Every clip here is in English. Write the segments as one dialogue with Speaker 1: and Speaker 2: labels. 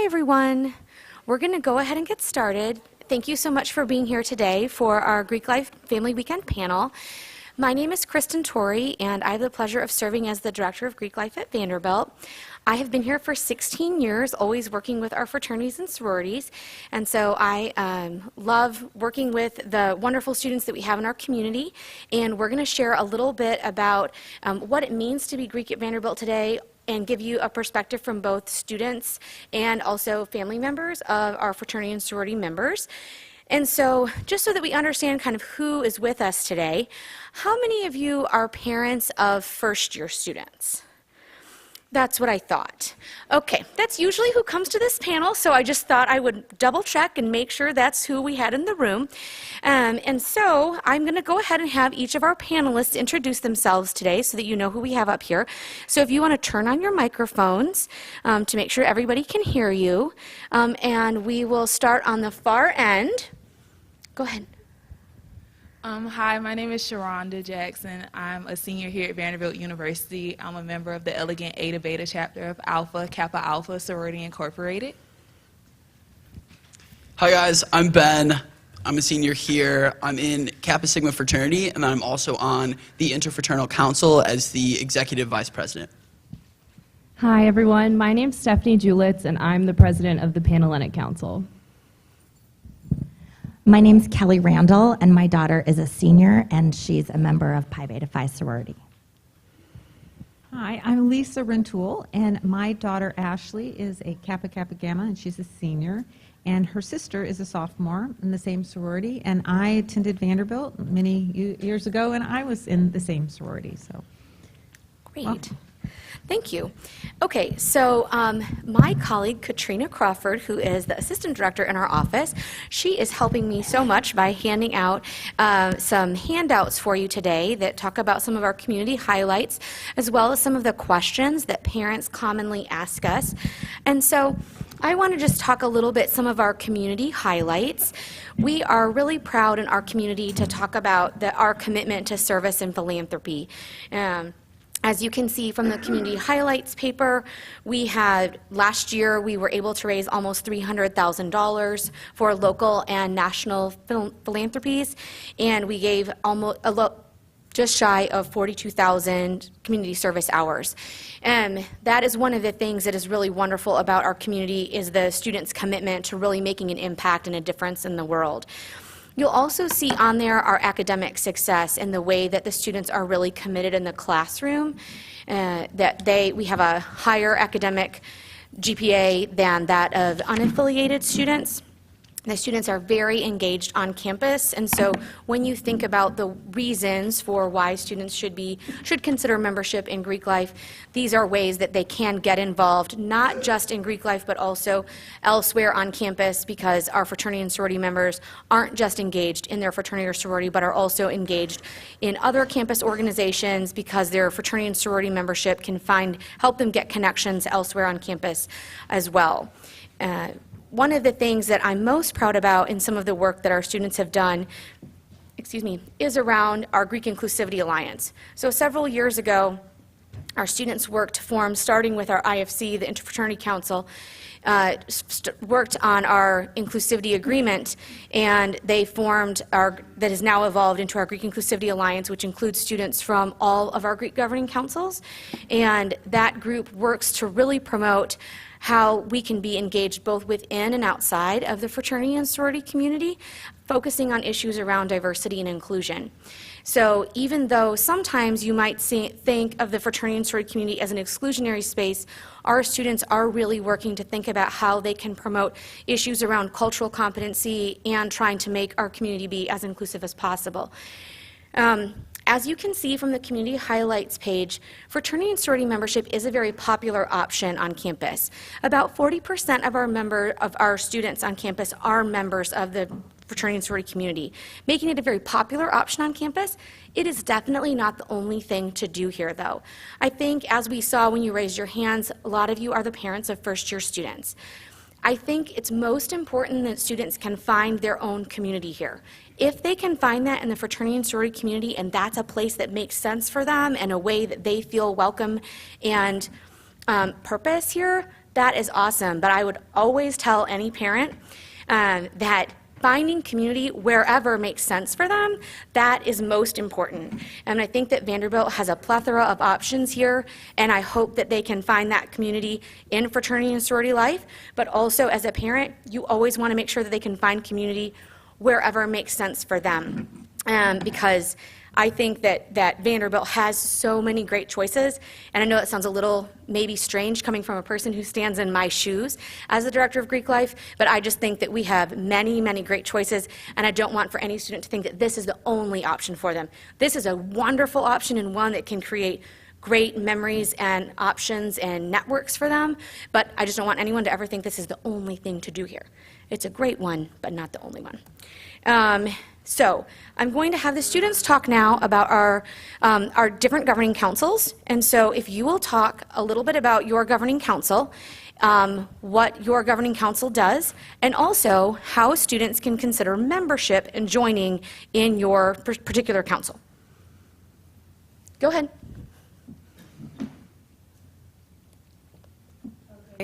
Speaker 1: Hi, everyone. We're going to go ahead and get started. Thank you so much for being here today for our Greek Life Family Weekend panel. My name is Kristen Torrey, and I have the pleasure of serving as the Director of Greek Life at Vanderbilt. I have been here for 16 years, always working with our fraternities and sororities, and so I love working with the wonderful students that we have in our community, and we're going to share a little bit about what it means to be Greek at Vanderbilt today, and give you a perspective from both students and also family members of our fraternity and sorority members. And so, just so that we understand kind of who is with us today, how many of you are parents of first-year students? That's what I thought. Okay, that's usually who comes to this panel, so I just thought I would double check and make sure that's who we had in the room. And so I'm going to go ahead and have each of our panelists introduce themselves today so that you know who we have up here. So if you want to turn on your microphones to make sure everybody can hear you, and we will start on the far end. Go ahead.
Speaker 2: Hi, my name is Sharonda Jackson. I'm a senior here at Vanderbilt University. I'm a member of the Elegant Eta Beta chapter of Alpha Kappa Alpha Sorority Incorporated.
Speaker 3: Hi guys, I'm Ben. I'm a senior here. I'm in Kappa Sigma fraternity, and I'm also on the Interfraternal Council as the executive vice president.
Speaker 4: Hi everyone, my name's Stephanie Julitz, and I'm the president of the Panhellenic Council.
Speaker 5: My name's Kelly Randall, and my daughter is a senior, and she's a member of Pi Beta Phi sorority.
Speaker 6: Hi, I'm Lisa Rentoul, and my daughter Ashley is a Kappa Kappa Gamma, and she's a senior, and her sister is a sophomore in the same sorority, and I attended Vanderbilt many years ago, and I was in the same sorority. So,
Speaker 1: Great.
Speaker 6: Well.
Speaker 1: Thank you. Okay, so my colleague Katrina Crawford, who is the assistant director in our office, she is helping me so much by handing out some handouts for you today that talk about some of our community highlights, as well as some of the questions that parents commonly ask us. And so I want to just talk a little bit some of our community highlights. We are really proud in our community to talk about our commitment to service and philanthropy. As you can see from the community highlights paper, last year we were able to raise almost $300,000 for local and national philanthropies, and we gave just shy of 42,000 community service hours. And that is one of the things that is really wonderful about our community is the students' commitment to really making an impact and a difference in the world. You'll also see on there our academic success and the way that the students are really committed in the classroom, we have a higher academic GPA than that of unaffiliated students. The students are very engaged on campus, and so when you think about the reasons for why students should consider membership in Greek Life, these are ways that they can get involved, not just in Greek Life, but also elsewhere on campus, because our fraternity and sorority members aren't just engaged in their fraternity or sorority, but are also engaged in other campus organizations, because their fraternity and sorority membership can help them get connections elsewhere on campus as well. One of the things that I'm most proud about in some of the work that our students have done, is around our Greek Inclusivity Alliance. So several years ago, our students worked to form, starting with our IFC, the Interfraternity Council, worked on our inclusivity agreement, and they formed that has now evolved into our Greek Inclusivity Alliance, which includes students from all of our Greek governing councils. And that group works to really promote how we can be engaged both within and outside of the fraternity and sorority community, focusing on issues around diversity and inclusion. So even though sometimes you might think of the fraternity and sorority community as an exclusionary space, our students are really working to think about how they can promote issues around cultural competency and trying to make our community be as inclusive as possible. As you can see from the community highlights page, fraternity and sorority membership is a very popular option on campus. About 40% of our students on campus are members of the fraternity and sorority community, making it a very popular option on campus. It is definitely not the only thing to do here, though. I think, as we saw when you raised your hands, a lot of you are the parents of first-year students. I think it's most important that students can find their own community here. If they can find that in the fraternity and sorority community, and that's a place that makes sense for them and a way that they feel welcome and purpose here, that is awesome. But I would always tell any parent that finding community wherever makes sense for them, that is most important. And I think that Vanderbilt has a plethora of options here, and I hope that they can find that community in fraternity and sorority life. But also, as a parent, you always want to make sure that they can find community wherever makes sense for them. Because I think that Vanderbilt has so many great choices, and I know that sounds a little maybe strange coming from a person who stands in my shoes as the director of Greek life, but I just think that we have many, many great choices, and I don't want for any student to think that this is the only option for them. This is a wonderful option and one that can create great memories and options and networks for them, but I just don't want anyone to ever think this is the only thing to do here. It's a great one, but not the only one. So I'm going to have the students talk now about our different governing councils. And so if you will talk a little bit about your governing council, what your governing council does, and also how students can consider membership and joining in your particular council. Go ahead.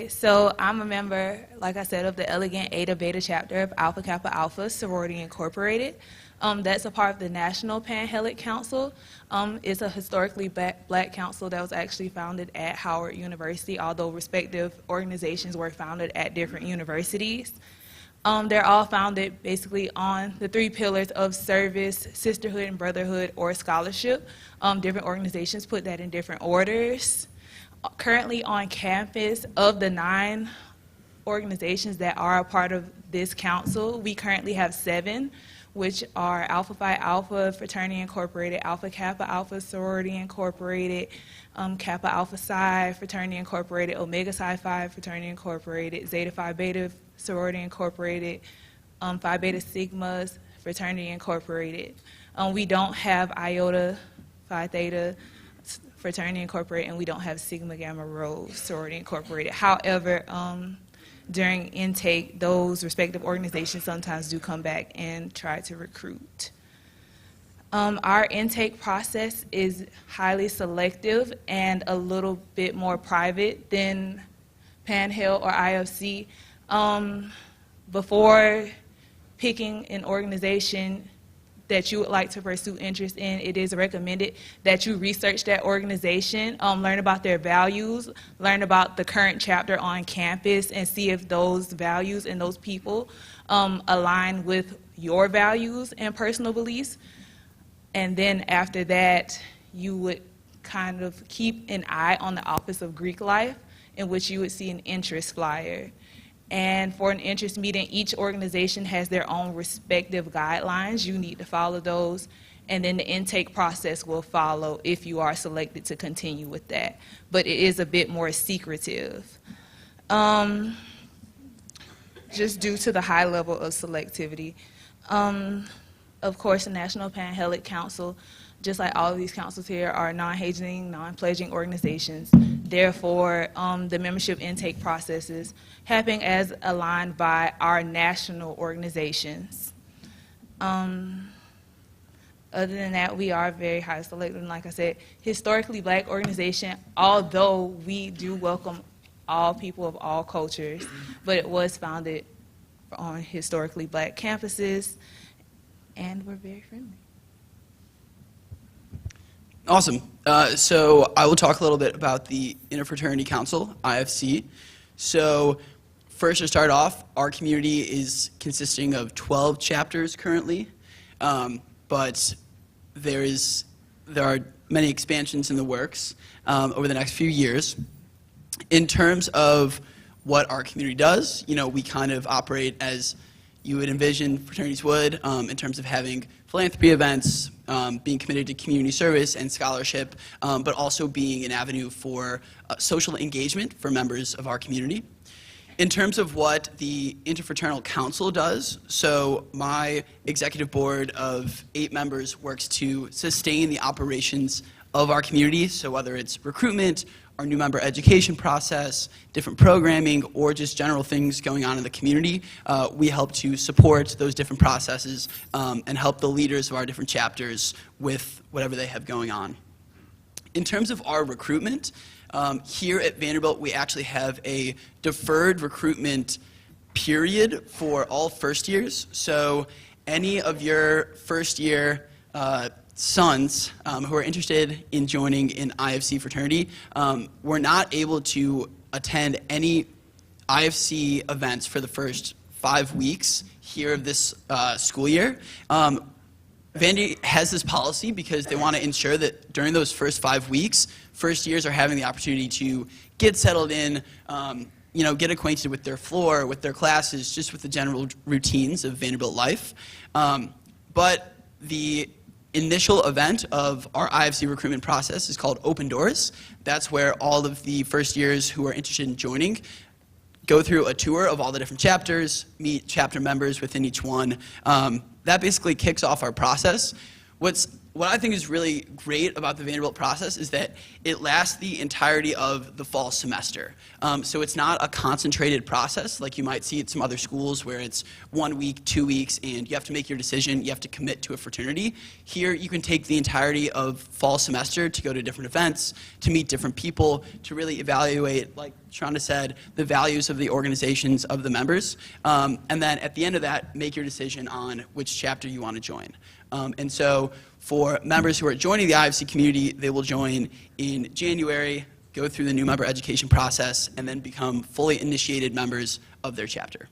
Speaker 2: So I'm a member, like I said, of the Elegant Eta Beta chapter of Alpha Kappa Alpha Sorority Incorporated. That's a part of the National Panhellenic Council. It's a historically black council that was actually founded at Howard University, although respective organizations were founded at different universities. They're all founded basically on the 3 pillars of service, sisterhood, and brotherhood, or scholarship. Different organizations put that in different orders. Currently on campus, of the 9 organizations that are a part of this council, we currently have 7, which are Alpha Phi Alpha Fraternity Incorporated, Alpha Kappa Alpha Sorority Incorporated, Kappa Alpha Psi Fraternity Incorporated, Omega Psi Phi Fraternity Incorporated, Zeta Phi Beta Sorority Incorporated, Phi Beta Sigma Fraternity Incorporated. We don't have Iota Phi Theta Fraternity Incorporated, and we don't have Sigma Gamma Rho Sorority Incorporated. However, during intake, those respective organizations sometimes do come back and try to recruit. Our intake process is highly selective and a little bit more private than Panhell or IFC. Before picking an organization that you would like to pursue interest in, it is recommended that you research that organization, learn about their values, learn about the current chapter on campus, and see if those values and those people align with your values and personal beliefs. And then after that, you would kind of keep an eye on the Office of Greek Life, in which you would see an interest flyer. And for an interest meeting, each organization has their own respective guidelines. You need to follow those, and then the intake process will follow if you are selected to continue with that. But it is a bit more secretive, just due to the high level of selectivity. Of course, the National Panhellenic Council, just like all of these councils here, are non-hagening, non-pledging organizations. Therefore, the membership intake processes happen as aligned by our national organizations. Other than that, we are very highly selective. And like I said, historically black organization, although we do welcome all people of all cultures, but it was founded on historically black campuses, and we're very friendly.
Speaker 3: Awesome. So I will talk a little bit about the Interfraternity Council, IFC. So first, to start off, our community is consisting of 12 chapters currently, but there are many expansions in the works over the next few years. In terms of what our community does, we kind of operate as you would envision fraternities would, in terms of having philanthropy events, being committed to community service and scholarship, but also being an avenue for social engagement for members of our community. In terms of what the Interfraternal Council does, so my executive board of 8 members works to sustain the operations of our community, so whether it's recruitment, our new member education process, different programming, or just general things going on in the community, we help to support those different processes and help the leaders of our different chapters with whatever they have going on. In terms of our recruitment, Here at Vanderbilt, we actually have a deferred recruitment period for all first years. So any of your first year sons who are interested in joining an IFC fraternity were not able to attend any IFC events for the first 5 weeks here of this school year. Vandy has this policy because they want to ensure that during those first 5 weeks, first years are having the opportunity to get settled in, get acquainted with their floor, with their classes, just with the general routines of Vanderbilt life. But the initial event of our IFC recruitment process is called Open Doors. That's where all of the first years who are interested in joining go through a tour of all the different chapters, meet chapter members within each one. That basically kicks off our process. What I think is really great about the Vanderbilt process is that it lasts the entirety of the fall semester. So it's not a concentrated process like you might see at some other schools where it's 1 week, 2 weeks, and you have to make your decision, you have to commit to a fraternity. Here you can take the entirety of fall semester to go to different events, to meet different people, to really evaluate, like Shonda said, the values of the organizations of the members, and then at the end of that, make your decision on which chapter you want to join. And so for members who are joining the IFC community, they will join in January, go through the new member education process, and then become fully initiated members of their chapter.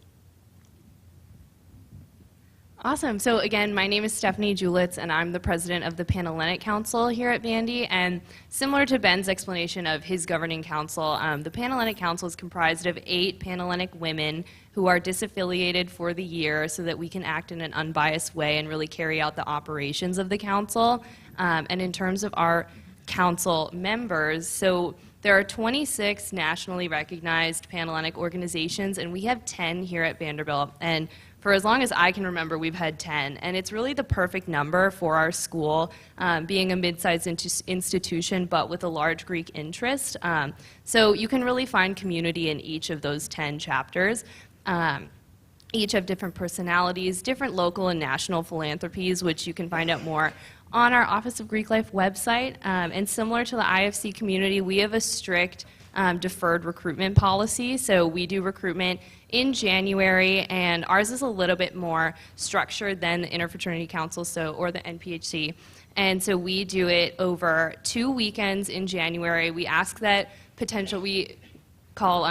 Speaker 4: Awesome. So again, my name is Stephanie Julitz, and I'm the president of the Panhellenic Council here at Vandy. And similar to Ben's explanation of his governing council, the Panhellenic Council is comprised of 8 Panhellenic women who are disaffiliated for the year so that we can act in an unbiased way and really carry out the operations of the council. And in terms of our council members, so there are 26 nationally recognized Panhellenic organizations, and we have 10 here at Vanderbilt. And for as long as I can remember, we've had 10, and it's really the perfect number for our school, being a mid-sized institution, but with a large Greek interest. So you can really find community in each of those 10 chapters. Each have different personalities, different local and national philanthropies, which you can find out more on our Office of Greek Life website. And similar to the IFC community, we have a strict deferred recruitment policy. So we do recruitment in January, and ours is a little bit more structured than the Interfraternity Council, or the NPHC. And so we do it over 2 weekends in January. We ask that we call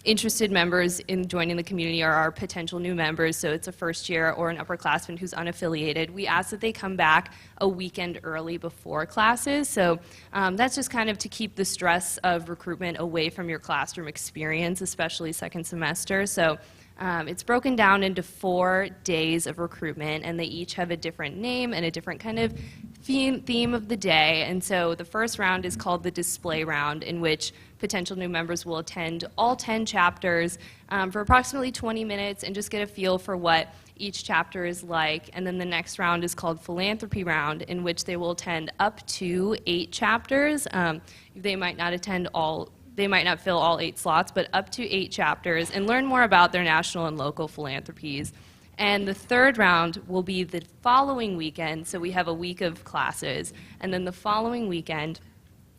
Speaker 4: interested members in joining the community are our potential new members, so it's a first year or an upperclassman who's unaffiliated. We ask that they come back a weekend early before classes, so that's just kind of to keep the stress of recruitment away from your classroom experience, especially second semester. So it's broken down into 4 days of recruitment, and they each have a different name and a different kind of theme of the day. And so the first round is called the display round, in which potential new members will attend all 10 chapters for approximately 20 minutes and just get a feel for what each chapter is like. And then the next round is called philanthropy round, in which they will attend up to 8 chapters. They might not fill all 8 slots, but up to 8 chapters, and learn more about their national and local philanthropies. And the third round will be the following weekend, so we have a week of classes. And then the following weekend,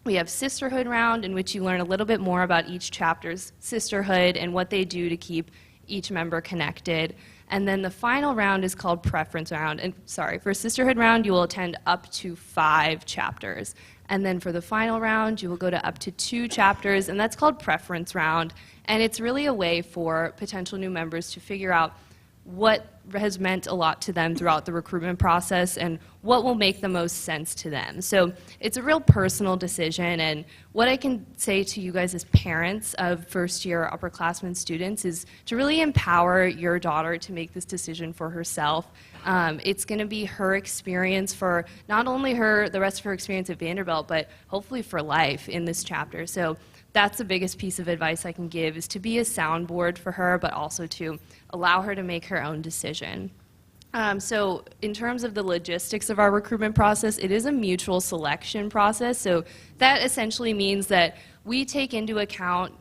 Speaker 4: we have sisterhood round, in which you learn a little bit more about each chapter's sisterhood and what they do to keep each member connected. And then the final round is called preference round. And for sisterhood round, you will attend up to 5 chapters. And then for the final round, you will go to up to 2 chapters, and that's called preference round. And it's really a way for potential new members to figure out what has meant a lot to them throughout the recruitment process and what will make the most sense to them. So it's a real personal decision, and what I can say to you guys as parents of first-year upperclassmen students is to really empower your daughter to make this decision for herself. It's going to be her experience for not only the rest of her experience at Vanderbilt, but hopefully for life in this chapter. So that's the biggest piece of advice I can give, is to be a soundboard for her, but also to allow her to make her own decision. So in terms of the logistics of our recruitment process, it is a mutual selection process. So that essentially means that we take into account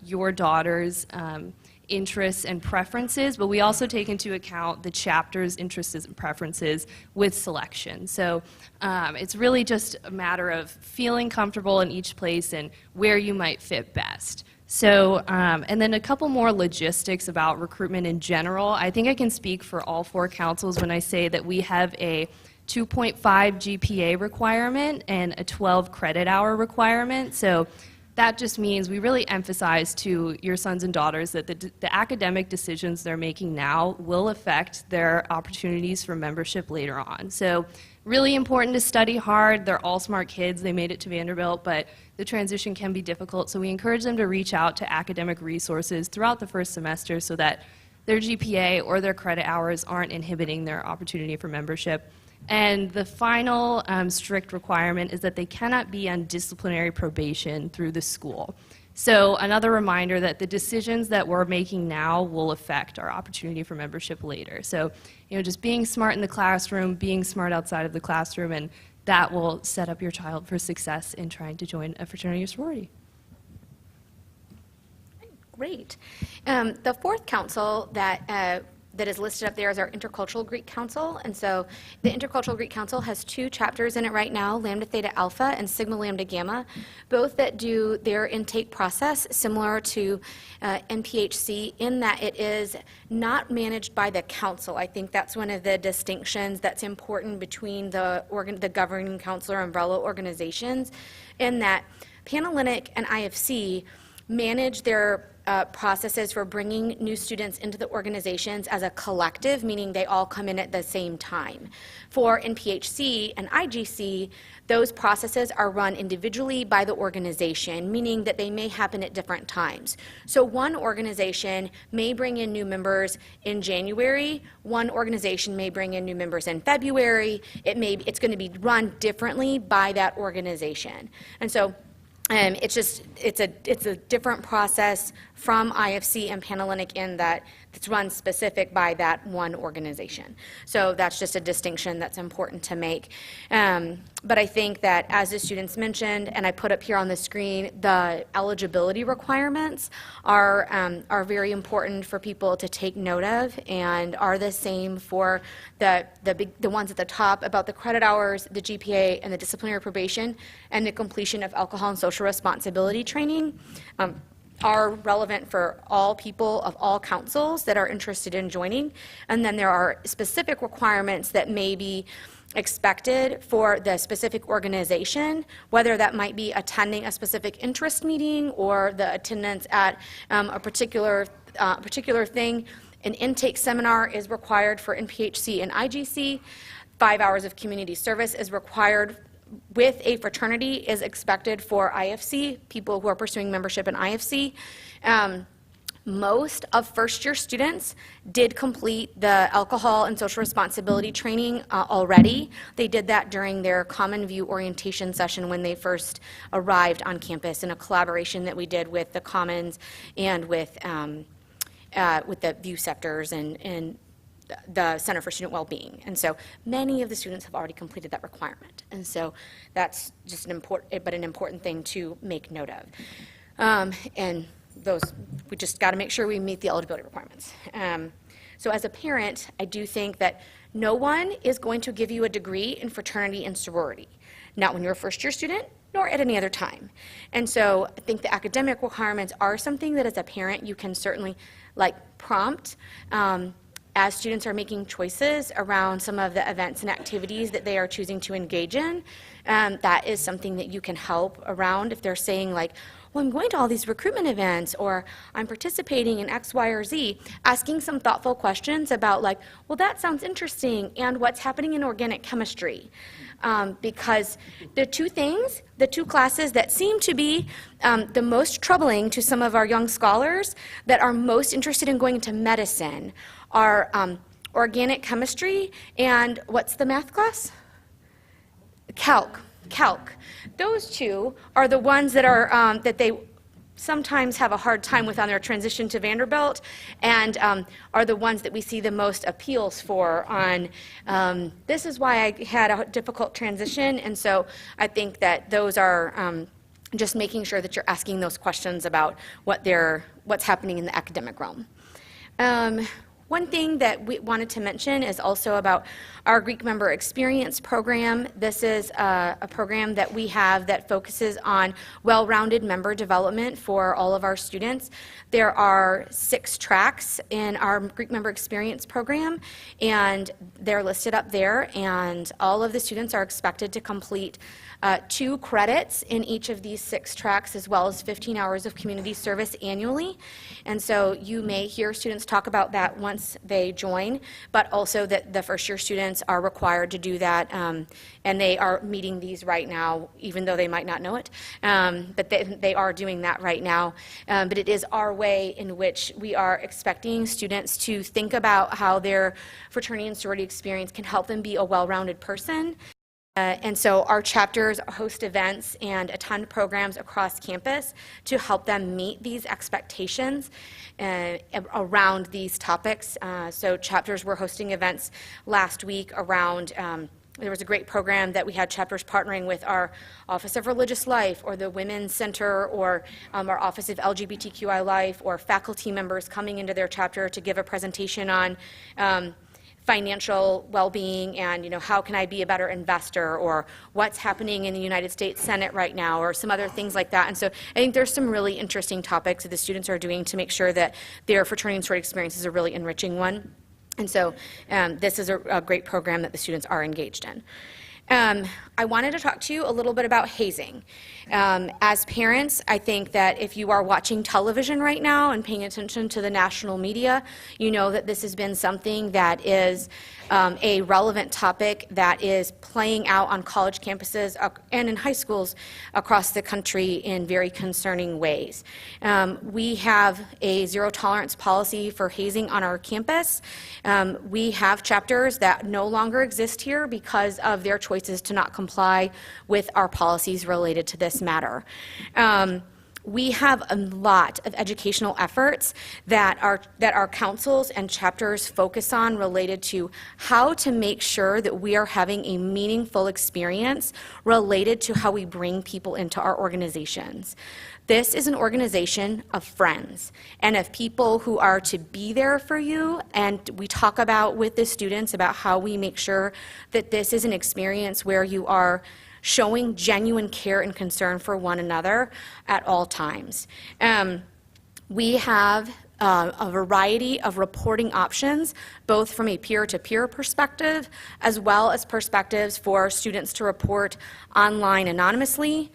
Speaker 4: your daughter's interests and preferences, but we also take into account the chapter's interests and preferences with selection. So it's really just a matter of feeling comfortable in each place and where you might fit best. So, and then a couple more logistics about recruitment in general. I think I can speak for all 4 councils when I say that we have a 2.5 GPA requirement and a 12 credit hour requirement. So that just means we really emphasize to your sons and daughters that the academic decisions they're making now will affect their opportunities for membership later on. So really important to study hard. They're all smart kids. They made it to Vanderbilt, but the transition can be difficult. So we encourage them to reach out to academic resources throughout the first semester so that their GPA or their credit hours aren't inhibiting their opportunity for membership. And the final strict requirement is that they cannot be on disciplinary probation through the school. So another reminder that the decisions that we're making now will affect our opportunity for membership later. So, just being smart in the classroom, being smart outside of the classroom, and that will set up your child for success in trying to join a fraternity or sorority.
Speaker 1: Great. The 4th council that is listed up there is our Intercultural Greek Council. And so the Intercultural Greek Council has 2 chapters in it right now, Lambda Theta Alpha and Sigma Lambda Gamma, both that do their intake process similar to NPHC in that it is not managed by the council. I think that's one of the distinctions that's important between the governing council or umbrella organizations, in that Panhellenic and IFC manage their processes for bringing new students into the organizations as a collective, meaning they all come in at the same time. For NPHC and IGC, those processes are run individually by the organization, meaning that they may happen at different times. So one organization may bring in new members in January, one organization may bring in new members in February. It's going to be run differently by that organization. And so it's a different process from IFC and Panhellenic in that it's run specific by that one organization. So that's just a distinction that's important to make. But I think that, as the students mentioned, and I put up here on the screen, the eligibility requirements are very important for people to take note of, and are the same for the ones at the top about the credit hours, the GPA, and the disciplinary probation, and the completion of alcohol and social responsibility training. Are relevant for all people of all councils that are interested in joining. And then there are specific requirements that may be expected for the specific organization, whether that might be attending a specific interest meeting or the attendance at a particular thing. An intake seminar is required for NPHC and IGC. 5 hours of community service is required with a fraternity is expected for IFC, people who are pursuing membership in IFC. Most of first-year students did complete the alcohol and social responsibility training already. They did that during their Common View orientation session when they first arrived on campus, in a collaboration that we did with the Commons and with the View sectors and the Center for Student Wellbeing. And so many of the students have already completed that requirement. And so that's just an important thing to make note of. And those, we just got to make sure we meet the eligibility requirements. So as a parent, I do think that no one is going to give you a degree in fraternity and sorority, not when you're a first-year student, nor at any other time. And so I think the academic requirements are something that as a parent you can certainly prompt as students are making choices around some of the events and activities that they are choosing to engage in. That is something that you can help around if they're saying well, I'm going to all these recruitment events, or I'm participating in X, Y, or Z, asking some thoughtful questions about well, that sounds interesting, and what's happening in organic chemistry. Because the two classes that seem to be the most troubling to some of our young scholars that are most interested in going into medicine are organic chemistry and what's the math class? Calc. Those two are the ones that are that they sometimes have a hard time with on their transition to Vanderbilt, and are the ones that we see the most appeals for on this is why I had a difficult transition. And so I think that those are just making sure that you're asking those questions about what's happening in the academic realm. One thing that we wanted to mention is also about our Greek Member Experience program. This is a program that we have that focuses on well-rounded member development for all of our students. There are 6 tracks in our Greek Member Experience program, and they're listed up there, and all of the students are expected to complete 2 credits in each of these 6 tracks, as well as 15 hours of community service annually. And so you may hear students talk about that once they join, but also that the first-year students are required to do that, and they are meeting these right now, even though they might not know it. But they are doing that right now. But it is our way in which we are expecting students to think about how their fraternity and sorority experience can help them be a well-rounded person. And so our chapters host events and attend programs across campus to help them meet these expectations around these topics. So chapters were hosting events last week around, there was a great program that we had chapters partnering with our Office of Religious Life or the Women's Center or our Office of LGBTQI Life, or faculty members coming into their chapter to give a presentation on financial well-being and, how can I be a better investor, or what's happening in the United States Senate right now, or some other things like that. And so I think there's some really interesting topics that the students are doing to make sure that their fraternity and sorority experience is a really enriching one. And so this is a great program that the students are engaged in. I wanted to talk to you a little bit about hazing. As parents, I think that if you are watching television right now and paying attention to the national media, you know that this has been something that is a relevant topic that is playing out on college campuses and in high schools across the country in very concerning ways. We have a zero tolerance policy for hazing on our campus. We have chapters that no longer exist here because of their choices to not comply with our policies related to this matter. We have a lot of educational efforts that our councils and chapters focus on related to how to make sure that we are having a meaningful experience related to how we bring people into our organizations. This is an organization of friends and of people who are to be there for you, and we talk about with the students about how we make sure that this is an experience where you are showing genuine care and concern for one another at all times. We have a variety of reporting options, both from a peer-to-peer perspective, as well as perspectives for students to report online anonymously,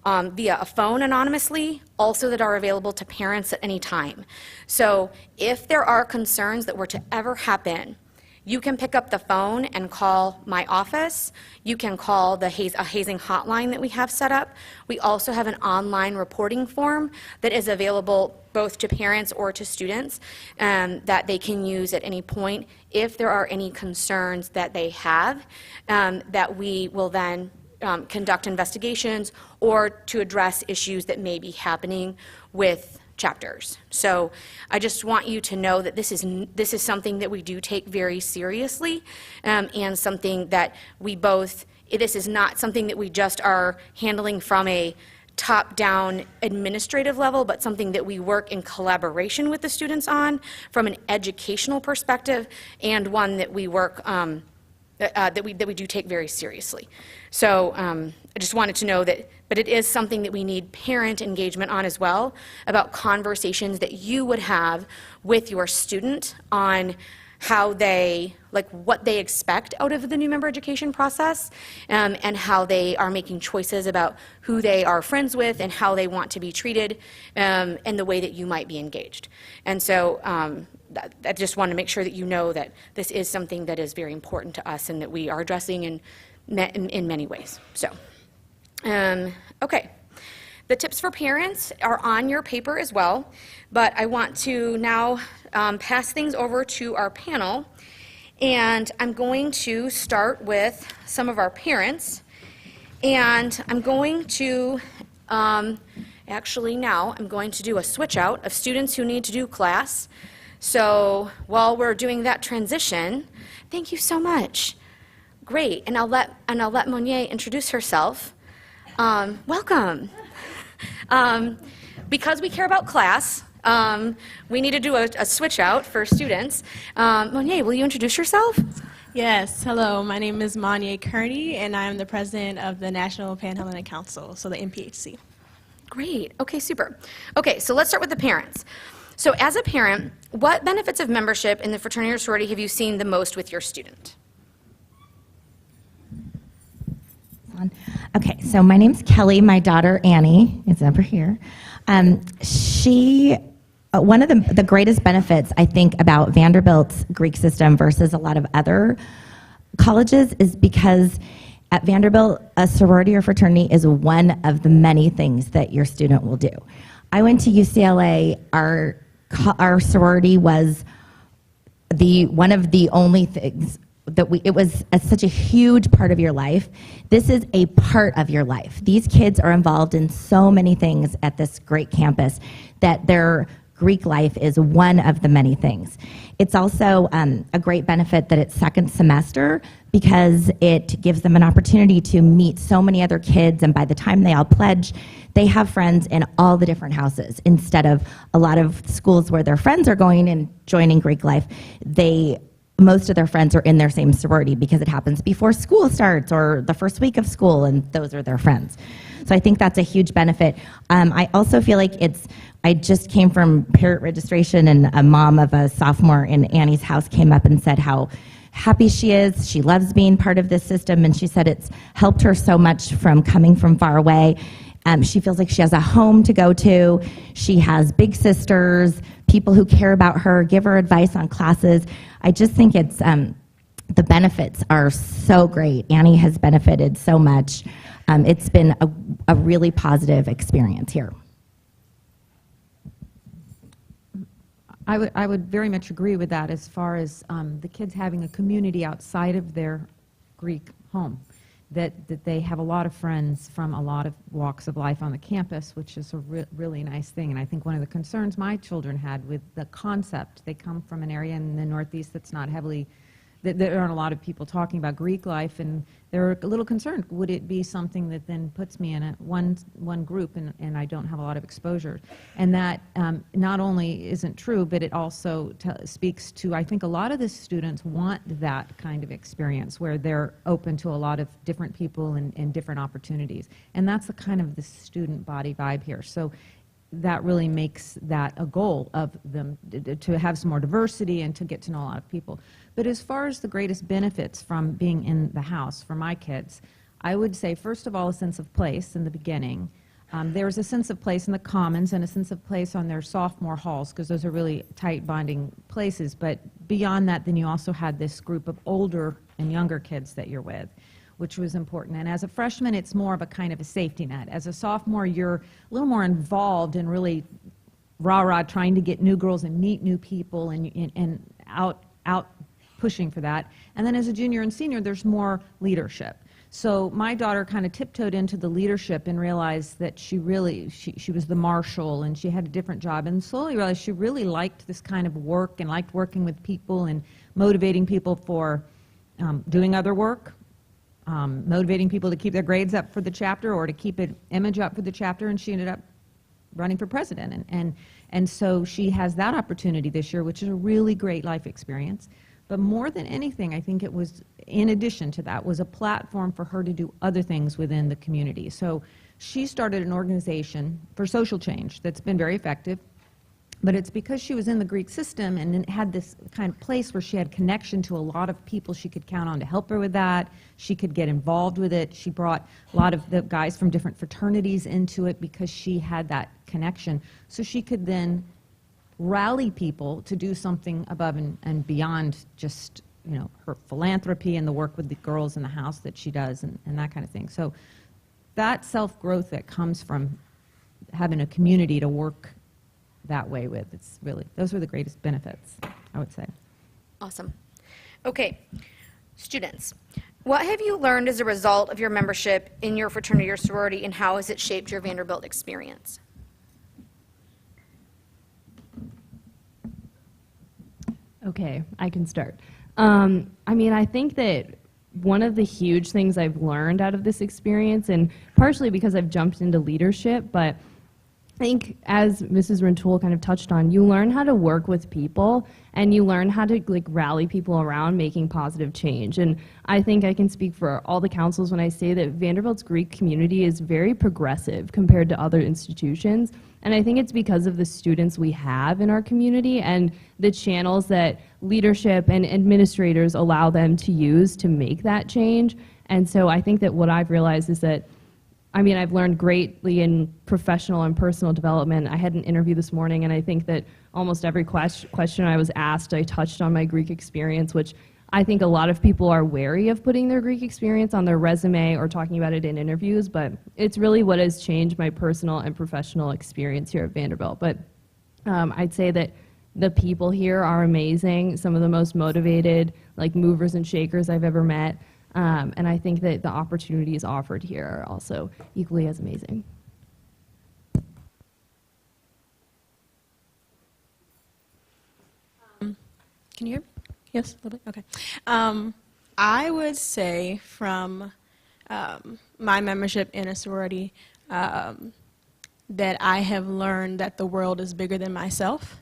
Speaker 1: via a phone anonymously, also that are available to parents at any time. So if there are concerns that were to ever happen, you can pick up the phone and call my office. You can call a hazing hotline that we have set up. We also have an online reporting form that is available both to parents or to students that they can use at any point if there are any concerns that they have, that we will then conduct investigations or to address issues that may be happening with chapters. So I just want you to know that this is something that we do take very seriously, and something that this is not something that we just are handling from a top-down administrative level, but something that we work in collaboration with the students on from an educational perspective, and one that we work that we do take very seriously. So I just wanted to know that, but it is something that we need parent engagement on as well, about conversations that you would have with your student on how they, what they expect out of the new member education process, and how they are making choices about who they are friends with and how they want to be treated, and the way that you might be engaged. And so I just want to make sure that you know that this is something that is very important to us and that we are addressing in many ways. So, okay. The tips for parents are on your paper as well, but I want to now pass things over to our panel, and I'm going to start with some of our parents, and I'm going to actually now I'm going to do a switch out of students who need to do class. So while we're doing that transition, thank you so much. Great, and I'll let Monier introduce herself. Welcome. Because we care about class, We need to do a switch out for students. Monier, will you introduce yourself?
Speaker 7: Yes, hello, my name is Monier Kearney, and I am the president of the National Panhellenic Council, so the NPHC.
Speaker 1: Great. Okay, super. Okay, so let's start with the parents. So as a parent, what benefits of membership in the fraternity or sorority have you seen the most with your student?
Speaker 5: Okay, so my name's Kelly. My daughter Annie is over here. One of the greatest benefits I think about Vanderbilt's Greek system versus a lot of other colleges is because at Vanderbilt, a sorority or fraternity is one of the many things that your student will do. I went to UCLA. Our sorority was one of the only things that it was such a huge part of your life. This is a part of your life. These kids are involved in so many things at this great campus that their Greek life is one of the many things. It's also a great benefit that it's second semester because it gives them an opportunity to meet so many other kids, and by the time they all pledge, they have friends in all the different houses. Instead of a lot of schools where their friends are going and joining Greek life, most of their friends are in their same sorority because it happens before school starts or the first week of school, and those are their friends. So I think that's a huge benefit. I also feel like I just came from parent registration, and a mom of a sophomore in Annie's house came up and said how happy she is. She loves being part of this system, and she said it's helped her so much from coming from far away. She feels like she has a home to go to. She has big sisters, people who care about her, give her advice on classes. I just think it's the benefits are so great. Annie has benefited so much. It's been a really positive experience here.
Speaker 6: I would very much agree with that as far as the kids having a community outside of their Greek home, that they have a lot of friends from a lot of walks of life on the campus, which is a really nice thing. And I think one of the concerns my children had with the concept, they come from an area in the Northeast that's not heavily, there aren't a lot of people talking about Greek life, and they're a little concerned. Would it be something that then puts me in one group and I don't have a lot of exposure? And that not only isn't true, but it also speaks to, I think a lot of the students want that kind of experience where they're open to a lot of different people and different opportunities. And that's the kind of the student body vibe here. So that really makes that a goal of them, to have some more diversity and to get to know a lot of people. But as far as the greatest benefits from being in the house for my kids, I would say, first of all, a sense of place in the beginning. There's a sense of place in the commons and a sense of place on their sophomore halls, because those are really tight bonding places. But beyond that, then you also had this group of older and younger kids that you're with, which was important. And as a freshman, it's more of a kind of a safety net. As a sophomore, you're a little more involved in really rah-rah trying to get new girls and meet new people and out pushing for that. And then as a junior and senior, there's more leadership. So my daughter kind of tiptoed into the leadership and realized that she was the marshal, and she had a different job, and slowly realized she really liked this kind of work and liked working with people and motivating people for doing other work, motivating people to keep their grades up for the chapter or to keep an image up for the chapter, and she ended up running for president. And so she has that opportunity this year, which is a really great life experience. But more than anything, I think it was, in addition to that, was a platform for her to do other things within the community. So she started an organization for social change that's been very effective. But it's because she was in the Greek system and had this kind of place where she had connection to a lot of people she could count on to help her with that. She could get involved with it. She brought a lot of the guys from different fraternities into it because she had that connection. So she could then rally people to do something above and beyond just, you know, her philanthropy and the work with the girls in the house that she does and that kind of thing. So that self-growth that comes from having a community to work that way with, it's really, those were the greatest benefits, I would say.
Speaker 1: Awesome. Okay, students, what have you learned as a result of your membership in your fraternity or sorority, and how has it shaped your Vanderbilt experience?
Speaker 4: Okay, I can start. I mean, I think that one of the huge things I've learned out of this experience, and partially because I've jumped into leadership, but think, as Mrs. Rintoul kind of touched on, you learn how to work with people and you learn how to like rally people around making positive change. And I think I can speak for all the councils when I say that Vanderbilt's Greek community is very progressive compared to other institutions. And I think it's because of the students we have in our community and the channels that leadership and administrators allow them to use to make that change. And so I think that what I've realized is that I've learned greatly in professional and personal development. I had an interview this morning, and I think that almost every question I was asked, I touched on my Greek experience, which I think a lot of people are wary of putting their Greek experience on their resume or talking about it in interviews, but it's really what has changed my personal and professional experience here at Vanderbilt. But I'd say that the people here are amazing, some of the most motivated, like movers and shakers I've ever met. And I think that the opportunities offered here are also equally as amazing.
Speaker 7: Can you hear me? Yes, a little bit? Okay. I would say from my membership in a sorority that I have learned that the world is bigger than myself.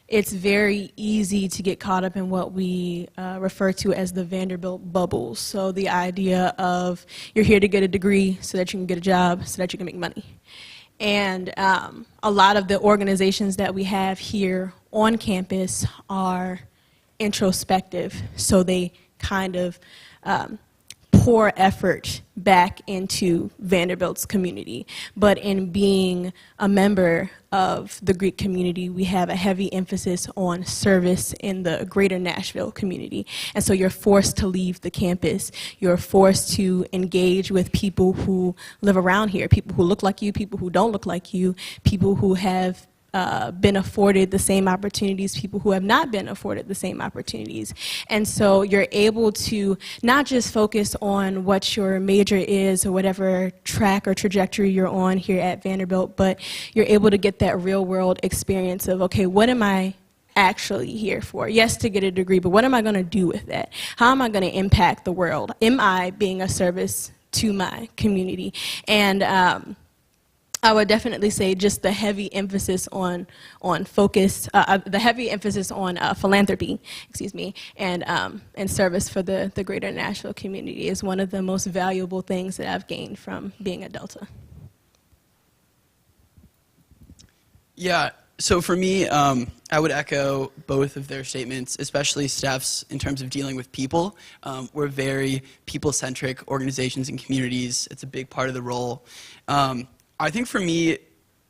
Speaker 7: It's very easy to get caught up in what we refer to as the Vanderbilt bubbles. So the idea of you're here to get a degree so that you can get a job, so that you can make money. And a lot of the organizations that we have here on campus are introspective, so they kind of pour effort back into Vanderbilt's community. But in being a member of the Greek community, we have a heavy emphasis on service in the greater Nashville community. And so you're forced to leave the campus. You're forced to engage with people who live around here, people who look like you, people who don't look like you, people who have been afforded the same opportunities, people who have not been afforded the same opportunities. And so you're able to not just focus on what your major is or whatever track or trajectory you're on here at Vanderbilt, but you're able to get that real world experience of, okay, what am I actually here for? Yes, to get a degree, but what am I going to do with that? How am I going to impact the world? Am I being a service to my community? And I would definitely say just the heavy emphasis on focus, the heavy emphasis on philanthropy, and service for the greater Nashville community is one of the most valuable things that I've gained from being a Delta.
Speaker 3: Yeah, so for me, I would echo both of their statements, especially Steph's in terms of dealing with people. We're very people-centric organizations and communities. It's a big part of the role. I think for me,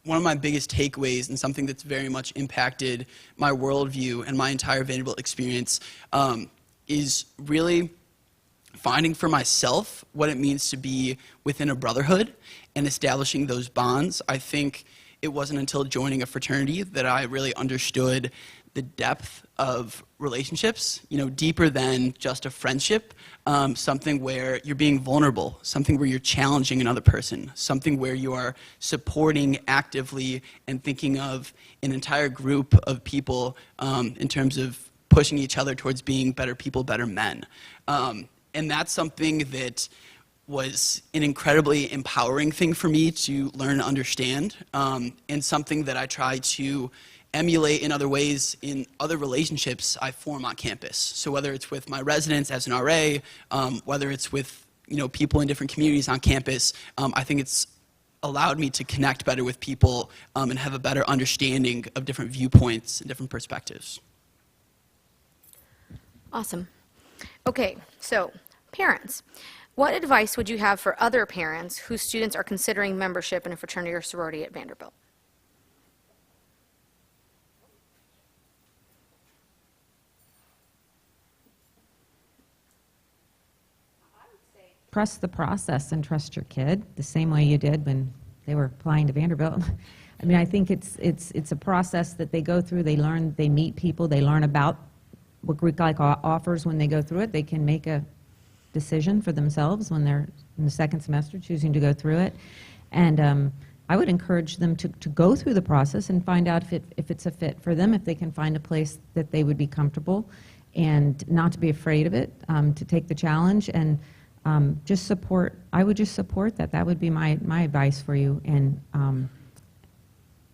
Speaker 3: one of my biggest takeaways and something that's very much impacted my worldview and my entire Vanderbilt experience is really finding for myself what it means to be within a brotherhood and establishing those bonds. I think it wasn't until joining a fraternity that I really understood the depth of relationships, deeper than just a friendship, something where you're being vulnerable, something where you're challenging another person, something where you are supporting actively and thinking of an entire group of people in terms of pushing each other towards being better people, better men. And that's something that was an incredibly empowering thing for me to learn and understand, and something that I try to emulate in other ways in other relationships I form on campus. So whether it's with my residents as an RA, whether it's with people in different communities on campus, I think it's allowed me to connect better with people and have a better understanding of different viewpoints and different perspectives.
Speaker 1: Awesome. Okay, so parents, what advice would you have for other parents whose students are considering membership in a fraternity or sorority at Vanderbilt?
Speaker 6: Trust the process and trust your kid the same way you did when they were applying to Vanderbilt. I think it's a process that they go through. They learn, they meet people, they learn about what Greek Life offers. When they go through it, they can make a decision for themselves when they're in the second semester choosing to go through it. And I would encourage them to go through the process and find out if it's a fit for them, if they can find a place that they would be comfortable, and not to be afraid of it, to take the challenge, and just support. I would just support that. That would be my advice for you. And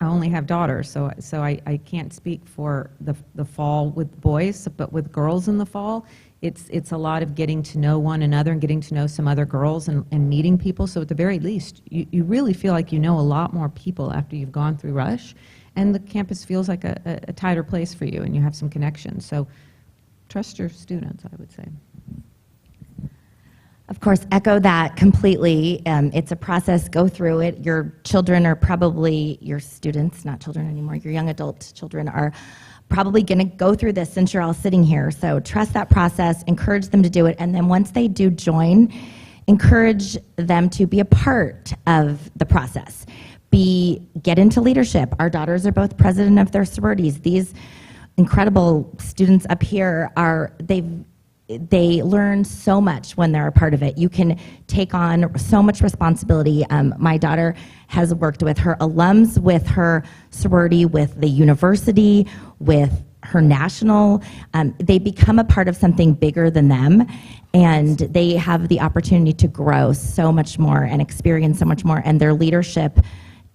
Speaker 6: I only have daughters, so I can't speak for the fall with boys, but with girls in the fall, it's a lot of getting to know one another and getting to know some other girls and meeting people. So at the very least, you really feel like you know a lot more people after you've gone through Rush, and the campus feels like a tighter place for you, and you have some connections. So trust your students, I would say.
Speaker 5: Of course, echo that completely. It's a process, go through it. Your children are probably, your students, not children anymore, your young adult children are probably going to go through this since you're all sitting here. So trust that process, encourage them to do it, and then once they do join, encourage them to be a part of the process. Get into leadership. Our daughters are both president of their sororities. These incredible students up here they learn so much when they're a part of it. You can take on so much responsibility. My daughter has worked with her alums, with her sorority, with the university, with her national. They become a part of something bigger than them, and they have the opportunity to grow so much more and experience so much more, and their leadership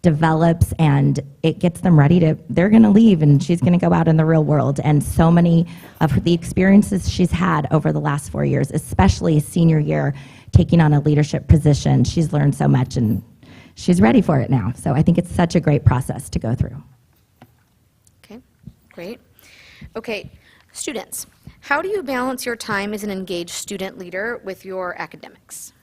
Speaker 5: develops, and it gets them ready to, they're going to leave and she's going to go out in the real world. And so many of the experiences she's had over the last 4 years, especially senior year, taking on a leadership position, she's learned so much and she's ready for it now. So I think it's such a great process to go through.
Speaker 1: Okay, great. Okay, students, how do you balance your time as an engaged student leader with your academics?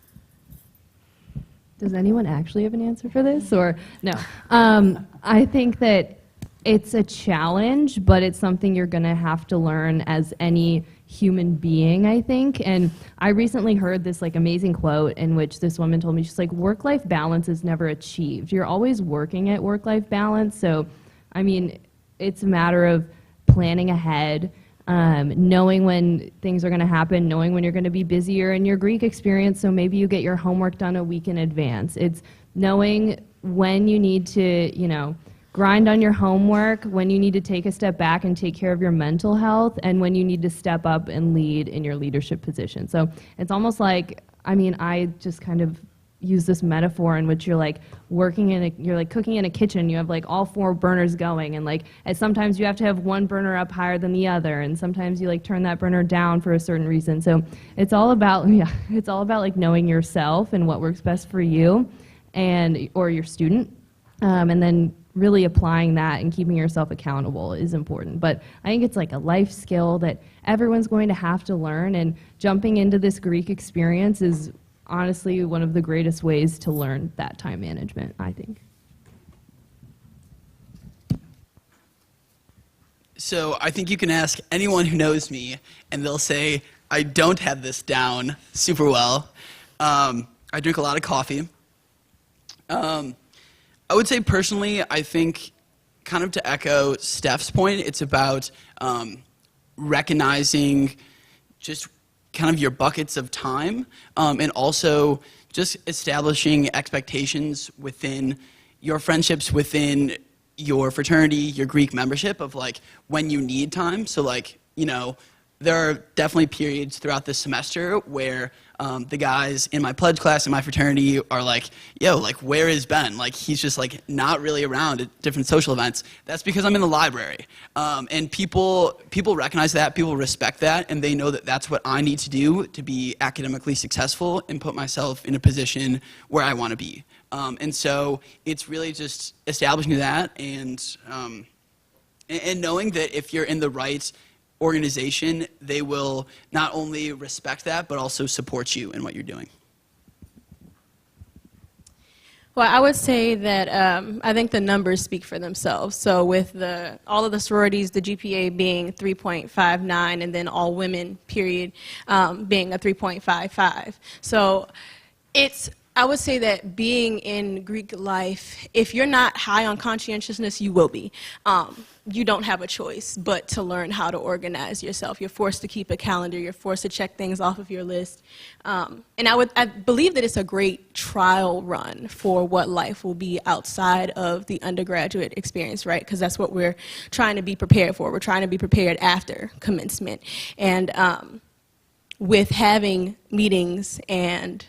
Speaker 4: Does anyone actually have an answer for this, or no? I think that it's a challenge, but it's something you're going to have to learn as any human being, I think. And I recently heard this like amazing quote in which this woman told me, she's like, work-life balance is never achieved. You're always working at work-life balance. So, I mean, it's a matter of planning ahead, knowing when things are going to happen, knowing when you're going to be busier in your Greek experience, so maybe you get your homework done a week in advance. It's knowing when you need to, you know, grind on your homework, when you need to take a step back and take care of your mental health, and when you need to step up and lead in your leadership position. So it's almost like, I mean, I just kind of use this metaphor in which you're like you're like cooking in a kitchen. You have like all 4 burners going, and like sometimes you have to have one burner up higher than the other, and sometimes you like turn that burner down for a certain reason. So it's all about like knowing yourself and what works best for you or your student, and then really applying that and keeping yourself accountable is important. But I think it's like a life skill that everyone's going to have to learn, and jumping into this Greek experience is honestly one of the greatest ways to learn that time management, I think.
Speaker 3: So I think you can ask anyone who knows me, and they'll say, I don't have this down super well. I drink a lot of coffee. I would say personally, I think, kind of to echo Steph's point, it's about recognizing just kind of your buckets of time, and also just establishing expectations within your friendships, within your fraternity, your Greek membership, of like when you need time. So like, you know, there are definitely periods throughout the semester where the guys in my pledge class in my fraternity are like, yo, like, where is Ben? Like, he's just like not really around at different social events. That's because I'm in the library. And people recognize that, people respect that, and they know that that's what I need to do to be academically successful and put myself in a position where I want to be. And so it's really just establishing that and knowing that if you're in the right organization, they will not only respect that, but also support you in what you're doing.
Speaker 7: Well, I would say that I think the numbers speak for themselves. So with all of the sororities, the GPA being 3.59, and then all women, period, being a 3.55. So I would say that being in Greek life, if you're not high on conscientiousness, you will be. You don't have a choice but to learn how to organize yourself. You're forced to keep a calendar. You're forced to check things off of your list. And I believe that it's a great trial run for what life will be outside of the undergraduate experience, right? Because that's what we're trying to be prepared for. We're trying to be prepared after commencement. And with having meetings and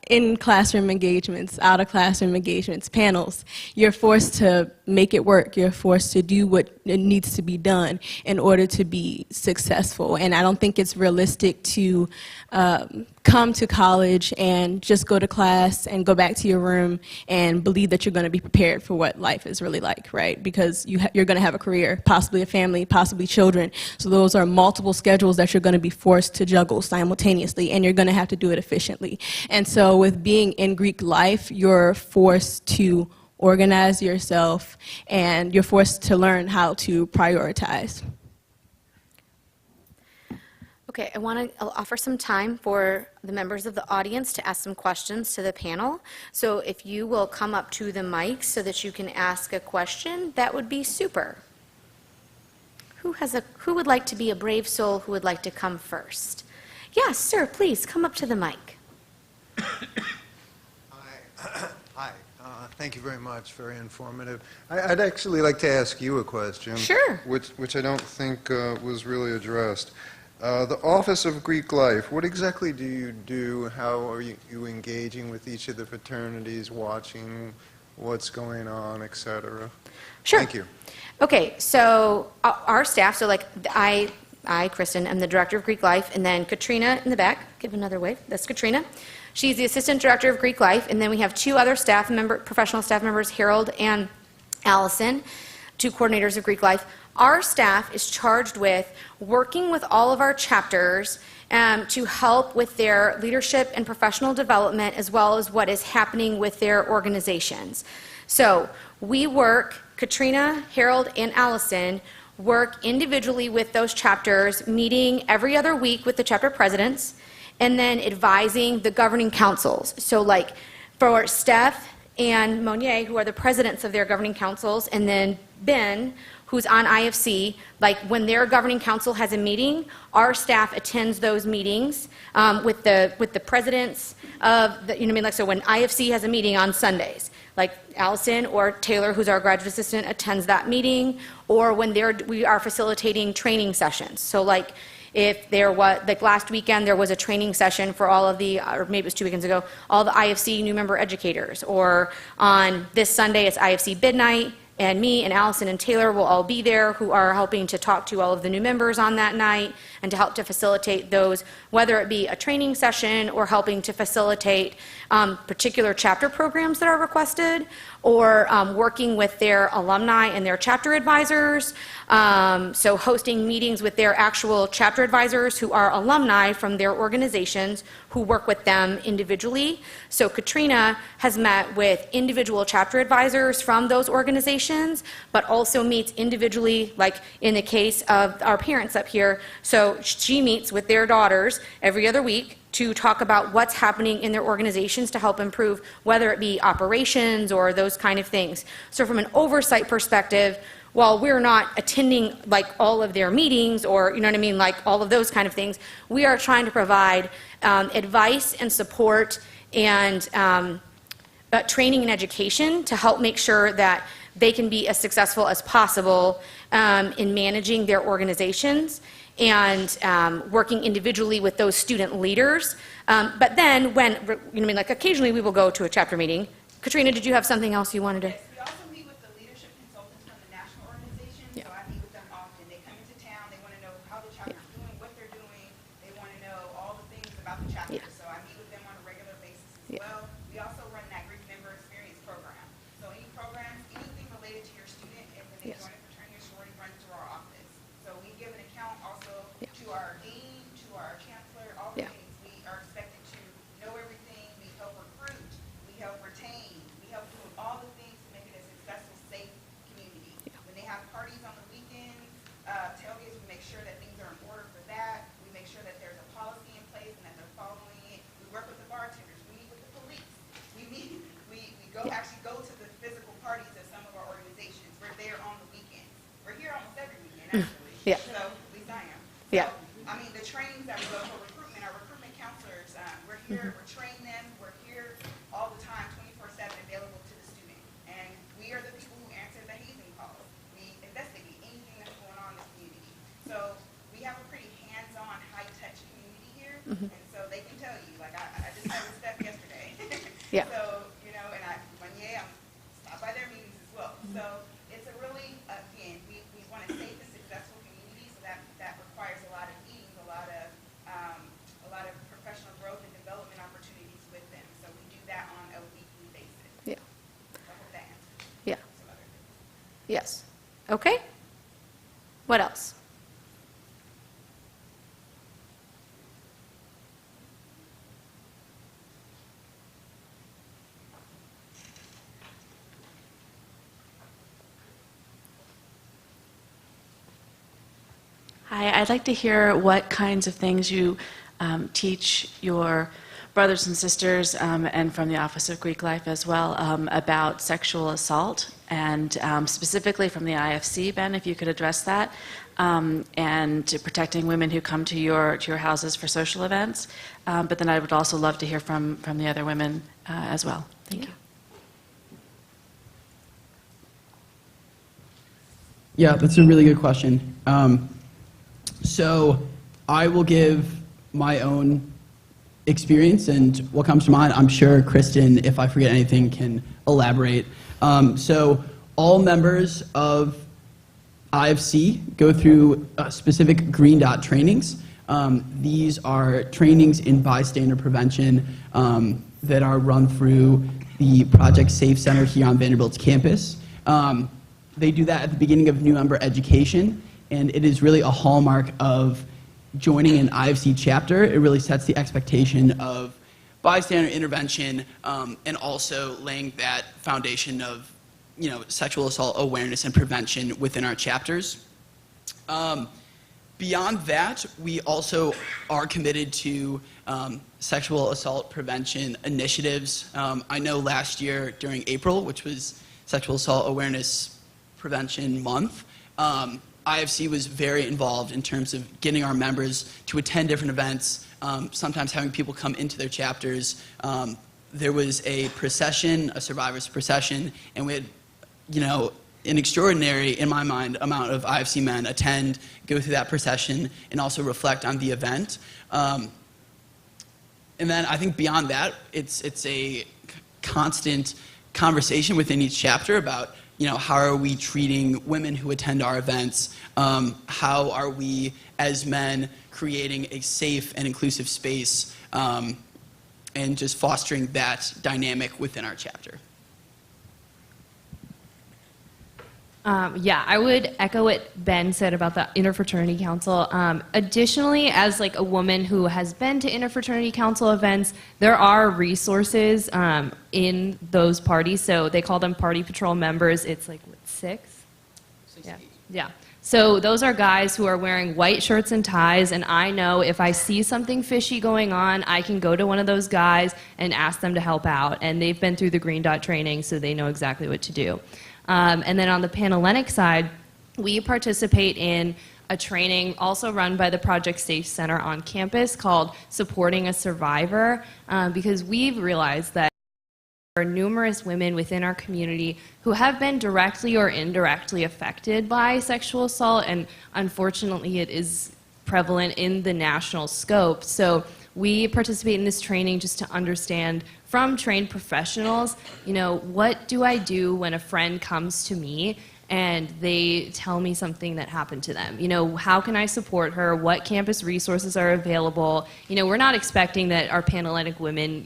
Speaker 7: in-classroom engagements, out-of-classroom engagements, panels, you're forced to make it work. You're forced to do what it needs to be done in order to be successful. And I don't think it's realistic to come to college and just go to class and go back to your room and believe that you're going to be prepared for what life is really like, right? Because you're going to have a career, possibly a family, possibly children. So those are multiple schedules that you're going to be forced to juggle simultaneously, and you're going to have to do it efficiently. And so with being in Greek life, you're forced to organize yourself, and you're forced to learn how to prioritize.
Speaker 1: Okay, I want to offer some time for the members of the audience to ask some questions to the panel. So if you will come up to the mic so that you can ask a question, that would be super. Who would like to be a brave soul who would like to come first? Yes, sir, please come up to the mic.
Speaker 8: Hi. Thank you very much. Very informative. I'd actually like to ask you a question.
Speaker 1: Sure.
Speaker 8: Which I don't think was really addressed. The Office of Greek Life, what exactly do you do? How are you engaging with each of the fraternities, watching what's going on, et cetera?
Speaker 1: Sure.
Speaker 8: Thank you.
Speaker 1: Okay, so our staff, so like I, Kristen, am the director of Greek Life, and then Katrina in the back, give another wave, that's Katrina. She's the assistant director of Greek Life, and then we have two other professional staff members, Harold and Allison, two coordinators of Greek Life. Our staff is charged with working with all of our chapters to help with their leadership and professional development, as well as what is happening with their organizations. So we work, Katrina, Harold, and Allison work individually with those chapters, meeting every other week with the chapter presidents, and then advising the governing councils. So like for Steph and Monier, who are the presidents of their governing councils, and then Ben, who's on IFC, like when their governing council has a meeting, our staff attends those meetings with the presidents of the, you know what I mean? Like, so when IFC has a meeting on Sundays, like Allison or Taylor, who's our graduate assistant, attends that meeting, or when we are facilitating training sessions. So like if there was, like last weekend, there was a training session for all of the, or maybe it was 2 weekends ago, all the IFC new member educators, or on this Sunday, it's IFC bid night, and me and Allison and Taylor will all be there, who are helping to talk to all of the new members on that night and to help to facilitate those, whether it be a training session or helping to facilitate particular chapter programs that are requested, or working with their alumni and their chapter advisors. So hosting meetings with their actual chapter advisors who are alumni from their organizations who work with them individually. So Katrina has met with individual chapter advisors from those organizations, but also meets individually, like in the case of our parents up here. So she meets with their daughters every other week to talk about what's happening in their organizations to help improve, whether it be operations or those kind of things. So from an oversight perspective, while we're not attending like all of their meetings or, you know what I mean, like all of those kind of things, we are trying to provide advice and support and training and education to help make sure that they can be as successful as possible in managing their organizations and working individually with those student leaders. But then when, you know what I mean, like occasionally we will go to a chapter meeting. Katrina, did you have something else you wanted to?
Speaker 9: Yes, we also meet with the leadership consultants from the national organization.
Speaker 1: Yeah.
Speaker 9: So I meet with them often. They come into town, they want to know how the chapter's doing, what they're doing. They want to know all the things about the chapter.
Speaker 1: Yeah.
Speaker 9: So I meet with them on a regular basis as
Speaker 1: Yeah.
Speaker 9: well. We also run that Greek Member Experience program. So any programs, anything related to your student, and when they
Speaker 1: Yes.
Speaker 9: join a fraternity or sorority, runs through our office. So we give an account also
Speaker 1: Yeah.
Speaker 9: to our dean, to our chancellor, all the
Speaker 1: Yeah.
Speaker 9: things. We are expected to know everything. We help recruit. We help retain. We help do all the things to make it a successful, safe community.
Speaker 1: Yeah.
Speaker 9: When they have parties on the weekends, tailgates, we make sure that things are in order for that. We make sure that there's a policy in place and that they're following it. We work with the bartenders. We meet with the police. We
Speaker 1: Yeah.
Speaker 9: actually go to the physical parties of some of our organizations. We're there on the weekends. We're here almost every weekend, actually.
Speaker 1: Yeah.
Speaker 9: So, at least I am.
Speaker 1: Yeah.
Speaker 9: So, I mean, the trainings that we go for recruitment, our recruitment counselors, we're here, we're training them, we're here all the time, 24/7, available to the student. And we are the people who answer the hazing calls. We investigate anything that's going on in the community. So we have a pretty hands-on, high-touch community here, and so they can tell you, like I just had with Steph yesterday.
Speaker 1: Yeah.
Speaker 9: So, you know, and I'm stopped by their meetings as well. So
Speaker 1: Yes. Okay. What else?
Speaker 10: Hi, I'd like to hear what kinds of things you teach your brothers and sisters, and from the Office of Greek Life as well, about sexual assault, and specifically from the IFC, Ben, if you could address that, and protecting women who come to your houses for social events. But then I would also love to hear from the other women as well. Thank you.
Speaker 3: Yeah, that's a really good question. So I will give my own experience and what comes to mind. I'm sure Kristen, if I forget anything, can elaborate. So all members of IFC go through specific Green Dot trainings. These are trainings in bystander prevention that are run through the Project Safe Center here on Vanderbilt's campus. They do that at the beginning of new member education, and it is really a hallmark of joining an IFC chapter. It really sets the expectation of bystander intervention, and also laying that foundation of, sexual assault awareness and prevention within our chapters. Beyond that, we also are committed to sexual assault prevention initiatives. I know last year during April, which was Sexual Assault Awareness Prevention Month, IFC was very involved in terms of getting our members to attend different events, sometimes having people come into their chapters. There was a procession, a survivors procession, and we had, an extraordinary, in my mind, amount of IFC men attend, go through that procession, and also reflect on the event. And then I think beyond that, it's a constant conversation within each chapter about, how are we treating women who attend our events? How are we, as men, creating a safe and inclusive space, and just fostering that dynamic within our chapter?
Speaker 4: Yeah, I would echo what Ben said about the Interfraternity Council. Additionally, as a woman who has been to Interfraternity Council events, there are resources in those parties. So they call them Party Patrol members. It's 6? Yeah. So those are guys who are wearing white shirts and ties, and I know if I see something fishy going on, I can go to one of those guys and ask them to help out. And they've been through the Green Dot training, so they know exactly what to do. And then on the Panhellenic side, we participate in a training also run by the Project Safe Center on campus called Supporting a Survivor, because we've realized that there are numerous women within our community who have been directly or indirectly affected by sexual assault, and unfortunately it is prevalent in the national scope. So we participate in this training just to understand from trained professionals, what do I do when a friend comes to me and they tell me something that happened to them? How can I support her? What campus resources are available? We're not expecting that our Panhellenic women,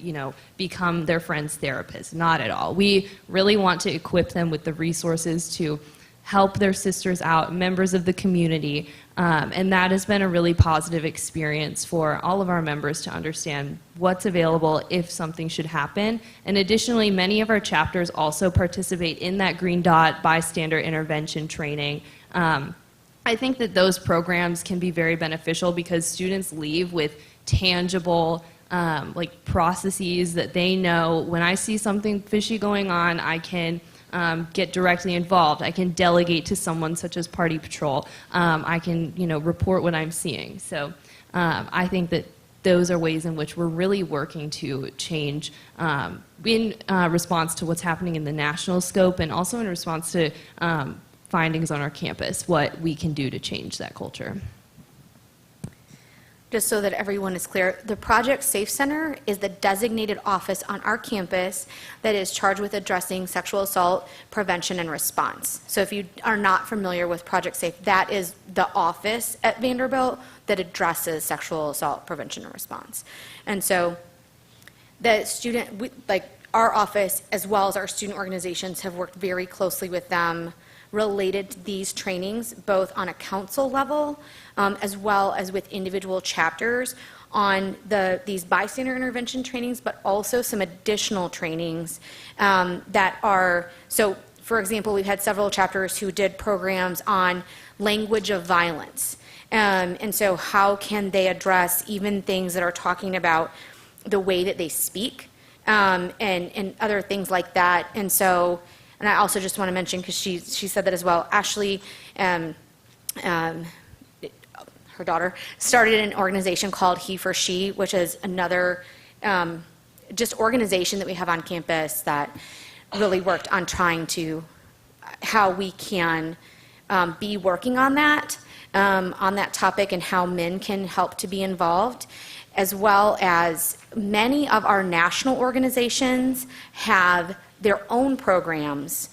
Speaker 4: become their friend's therapist. Not at all. We really want to equip them with the resources to help their sisters out, members of the community, and that has been a really positive experience for all of our members to understand what's available if something should happen. And additionally, many of our chapters also participate in that Green Dot bystander intervention training. I think that those programs can be very beneficial because students leave with tangible processes that they know when I see something fishy going on, I can get directly involved. I can delegate to someone such as Party Patrol. I can, report what I'm seeing. So I think that those are ways in which we're really working to change in response to what's happening in the national scope and also in response to findings on our campus, what we can do to change that culture.
Speaker 1: Just so that everyone is clear, the Project Safe Center is the designated office on our campus that is charged with addressing sexual assault prevention and response. So if you are not familiar with Project Safe, that is the office at Vanderbilt that addresses sexual assault prevention and response. And so the student, our office as well as our student organizations have worked very closely with them related to these trainings, both on a council level as well as with individual chapters on these bystander intervention trainings, but also some additional trainings that are, so for example, we've had several chapters who did programs on language of violence. And so how can they address even things that are talking about the way that they speak and other things like that. And so, and I also just want to mention, because she said that as well, Ashley, her daughter, started an organization called He for She, which is another just organization that we have on campus that really worked on trying to, how we can be working on that topic and how men can help to be involved, as well as many of our national organizations have their own programs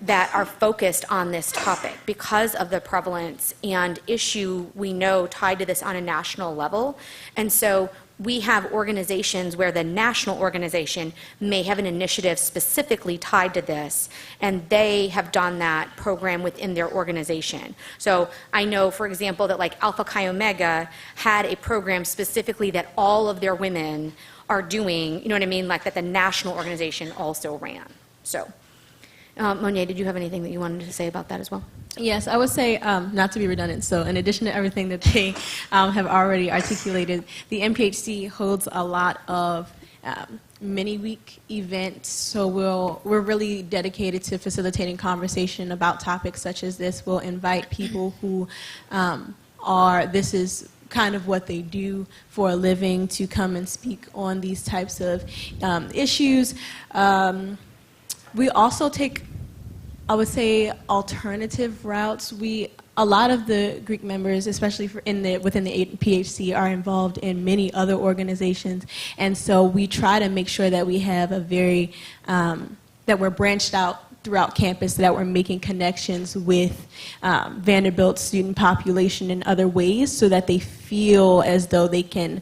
Speaker 1: that are focused on this topic because of the prevalence and issue we know tied to this on a national level. And so we have organizations where the national organization may have an initiative specifically tied to this, and they have done that program within their organization. So I know, for example, that like Alpha Chi Omega had a program specifically that all of their women are doing, you know what I mean, like that the national organization also ran. So, Monier, did you have anything that you wanted to say about that as well?
Speaker 7: Yes, I would say, not to be redundant, so in addition to everything that they have already articulated, the MPHC holds a lot of mini-week events, so we're really dedicated to facilitating conversation about topics such as this. We'll invite people who this is kind of what they do for a living to come and speak on these types of issues. We also take, I would say, alternative routes. A lot of the Greek members, especially within the PHC, are involved in many other organizations, and so we try to make sure that we have a very that we're branched out throughout campus, that we're making connections with Vanderbilt student population in other ways, so that they feel as though they can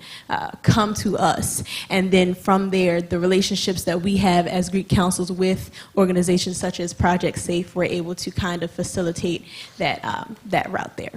Speaker 7: come to us. And then from there, the relationships that we have as Greek councils with organizations such as Project SAFE, we're able to kind of facilitate that route there.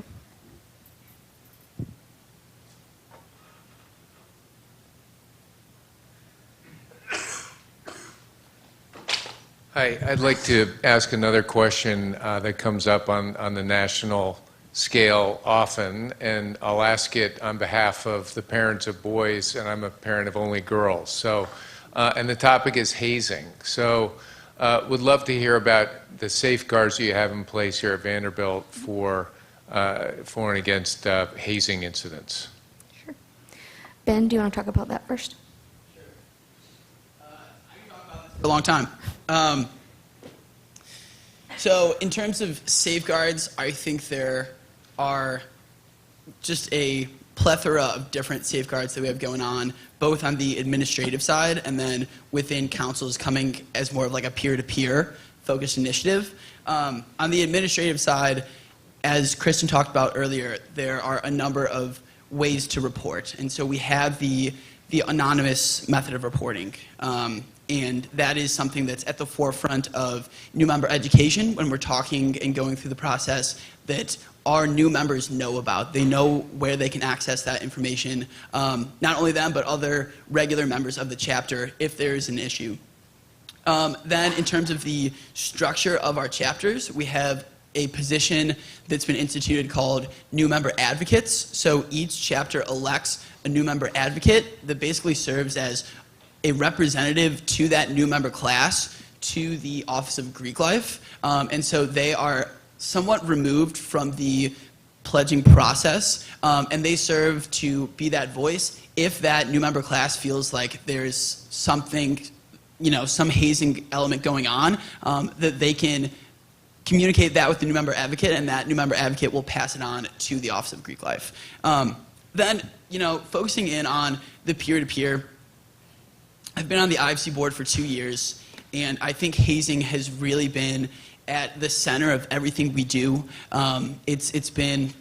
Speaker 11: Hi, I'd like to ask another question that comes up on the national scale often, and I'll ask it on behalf of the parents of boys, and I'm a parent of only girls. So, and the topic is hazing. So, would love to hear about the safeguards you have in place here at Vanderbilt for and against hazing incidents.
Speaker 1: Sure. Ben, do you want to talk about that first?
Speaker 3: A long time. So in terms of safeguards, I think there are just a plethora of different safeguards that we have going on, both on the administrative side and then within councils coming as more of like a peer-to-peer focused initiative. On the administrative side, as Kristen talked about earlier, there are a number of ways to report. And so we have the anonymous method of reporting. And that is something that's at the forefront of new member education when we're talking and going through the process that our new members know about. They know where they can access that information, not only them, but other regular members of the chapter if there is an issue. Then in terms of the structure of our chapters, we have a position that's been instituted called new member advocates. So each chapter elects a new member advocate that basically serves as a representative to that new member class to the Office of Greek Life. And so they are somewhat removed from the pledging process, and they serve to be that voice if that new member class feels like there's something, some hazing element going on, that they can communicate that with the new member advocate, and that new member advocate will pass it on to the Office of Greek Life. Then, focusing in on the peer-to-peer, I've been on the IFC board for 2 years, and I think hazing has really been at the center of everything we do. It's been,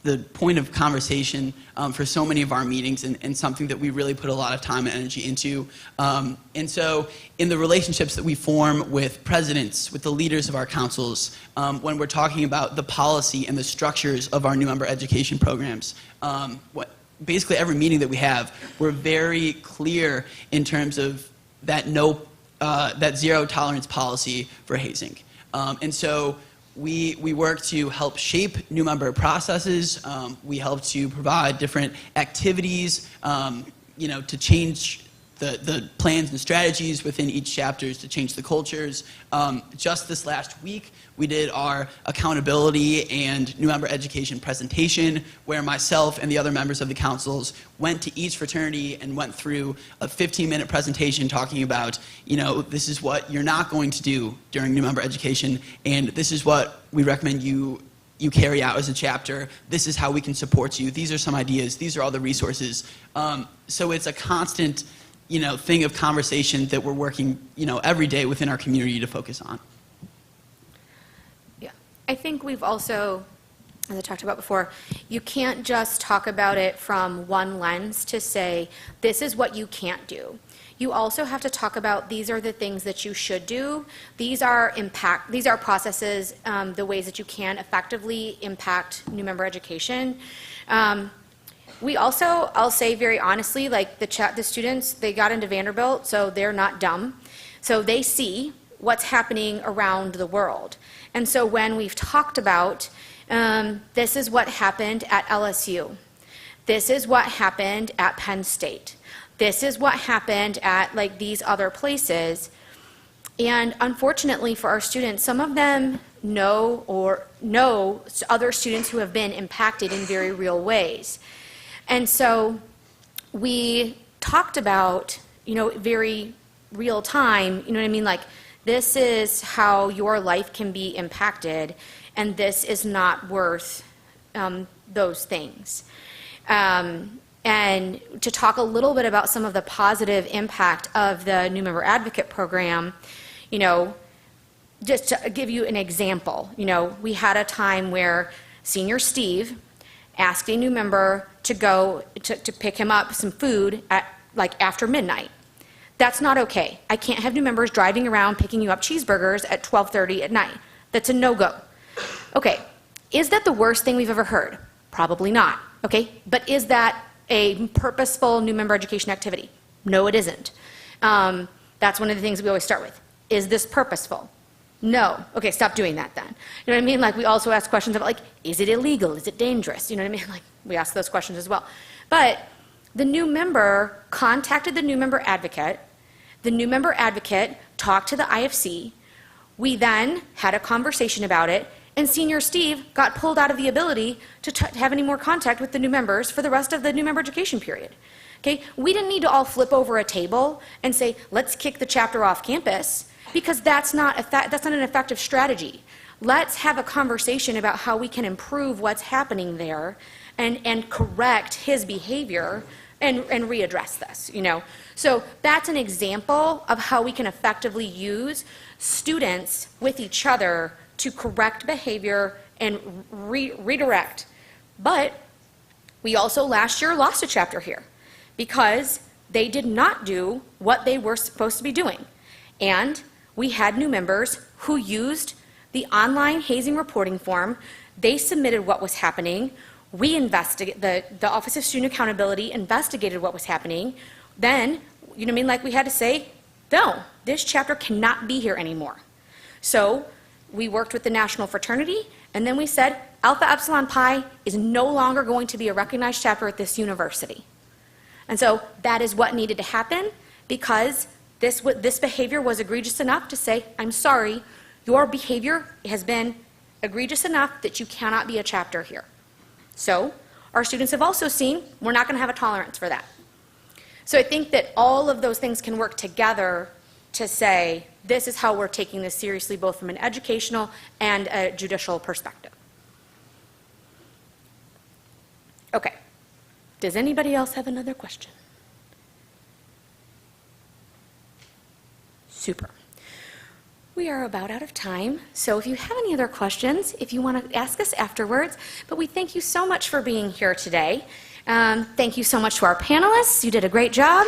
Speaker 3: the point of conversation for so many of our meetings, and something that we really put a lot of time and energy into. And so in the relationships that we form with presidents, with the leaders of our councils, when we're talking about the policy and the structures of our new member education programs, basically every meeting that we have, we're very clear in terms of that that zero tolerance policy for hazing. And so we work to help shape new member processes. We help to provide different activities, to change the plans and strategies within each chapters to change the cultures. Just this last week, we did our accountability and new member education presentation, where myself and the other members of the councils went to each fraternity and went through a 15-minute presentation talking about, this is what you're not going to do during new member education, and this is what we recommend you carry out as a chapter. This is how we can support you. These are some ideas. These are all the resources. So it's a constant thing of conversation that we're working, every day within our community to focus on.
Speaker 1: Yeah, I think we've also, as I talked about before, you can't just talk about it from one lens to say, this is what you can't do. You also have to talk about, these are the things that you should do. These are processes, the ways that you can effectively impact new member education. We also, I'll say very honestly, like the students, they got into Vanderbilt, so they're not dumb. So they see what's happening around the world. And so when we've talked about, this is what happened at LSU. This is what happened at Penn State. This is what happened at these other places. And unfortunately for our students, some of them know other students who have been impacted in very real ways. And so we talked about, very real time, this is how your life can be impacted, and this is not worth those things. And to talk a little bit about some of the positive impact of the New Member Advocate Program, just to give you an example, we had a time where Senior Steve asked a new member to go to pick him up some food at after midnight. That's not okay. I can't have new members driving around picking you up cheeseburgers at 12:30 at night. That's a no-go. Okay, is that the worst thing we've ever heard? Probably not, okay? But is that a purposeful new member education activity? No, it isn't. That's one of the things we always start with. Is this purposeful? No. Okay, stop doing that then. You know what I mean? We also ask questions about is it illegal? Is it dangerous? You know what I mean? We ask those questions as well. But the new member contacted the new member advocate. The new member advocate talked to the IFC. We then had a conversation about it, and Senior Steve got pulled out of the ability to have any more contact with the new members for the rest of the new member education period. Okay? We didn't need to all flip over a table and say, let's kick the chapter off campus, because that's not an effective strategy. Let's have a conversation about how we can improve what's happening there and correct his behavior and readdress this, So that's an example of how we can effectively use students with each other to correct behavior and redirect. But we also last year lost a chapter here because they did not do what they were supposed to be doing. And we had new members who used the online hazing reporting form. They submitted what was happening. We investigated, the Office of Student Accountability investigated what was happening. Then, we had to say, no, this chapter cannot be here anymore. So we worked with the National Fraternity, and then we said, Alpha Epsilon Pi is no longer going to be a recognized chapter at this university. And so that is what needed to happen, because this behavior was egregious enough to say, I'm sorry, your behavior has been egregious enough that you cannot be a chapter here. So our students have also seen we're not going to have a tolerance for that. So I think that all of those things can work together to say, this is how we're taking this seriously, both from an educational and a judicial perspective. Okay. Does anybody else have another question? Super. We are about out of time, so if you have any other questions, if you want to ask us afterwards, but we thank you so much for being here today. Thank you so much to our panelists. You did a great job.